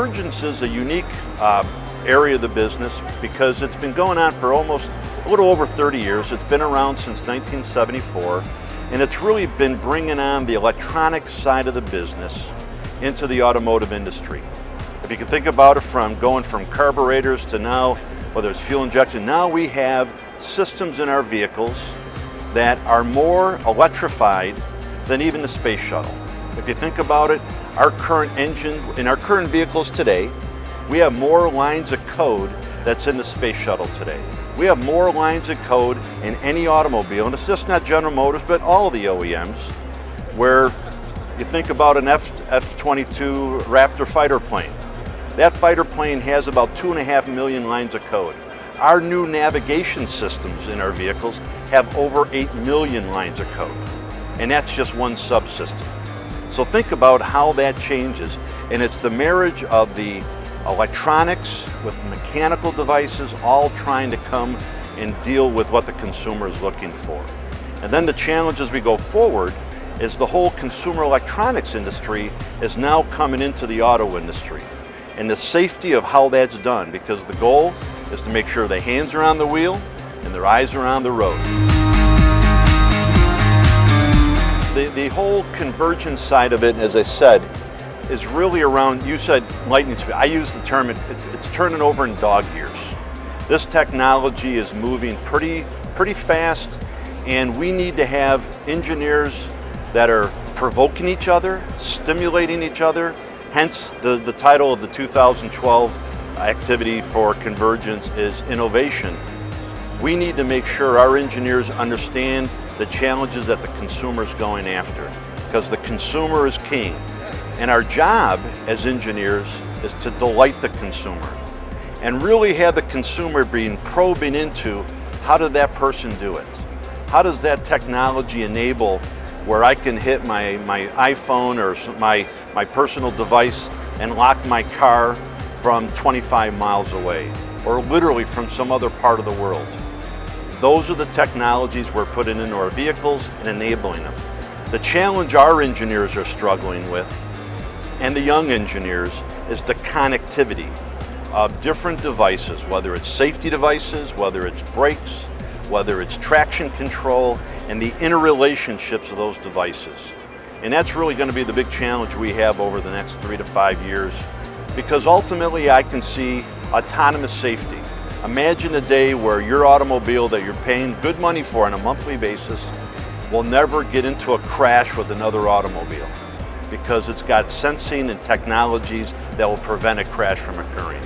Convergence is a unique area of the business because it's been going on for almost a little over 30 years. It's been around since 1974, and it's really been bringing on the electronic side of the business into the automotive industry. If you can think about it, from going from carburetors to now, whether it's fuel injection, now we have systems in our vehicles that are more electrified than even the space shuttle. If you think about it, our current engine, in our current vehicles today, we have more lines of code that's in the space shuttle today. We have more lines of code in any automobile, and it's just not General Motors, but all the OEMs, where you think about an F-22 Raptor fighter plane. That fighter plane has about 2.5 million lines of code. Our new navigation systems in our vehicles have over 8 million lines of code, and that's just one subsystem. So think about how that changes, and it's the marriage of the electronics with mechanical devices all trying to come and deal with what the consumer is looking for. And then the challenge as we go forward is the whole consumer electronics industry is now coming into the auto industry, and the safety of how that's done, because the goal is to make sure their hands are on the wheel and their eyes are on the road. The whole convergence side of it, as I said, is really around, you said lightning speed. I use the term, it's turning over in dog years. This technology is moving pretty fast, and we need to have engineers that are provoking each other, stimulating each other, hence the title of the 2012 activity for Convergence is innovation. We need to make sure our engineers understand the challenges that the consumer is going after, because the consumer is king. And our job as engineers is to delight the consumer and really have the consumer probing into, how did that person do it? How does that technology enable where I can hit my iPhone or my personal device and lock my car from 25 miles away, or literally from some other part of the world? Those are the technologies we're putting into our vehicles and enabling them. The challenge our engineers are struggling with, and the young engineers, is the connectivity of different devices, whether it's safety devices, whether it's brakes, whether it's traction control, and the interrelationships of those devices. And that's really going to be the big challenge we have over the next 3 to 5 years, because ultimately I can see autonomous safety. Imagine a day where your automobile that you're paying good money for on a monthly basis will never get into a crash with another automobile, because it's got sensing and technologies that will prevent a crash from occurring.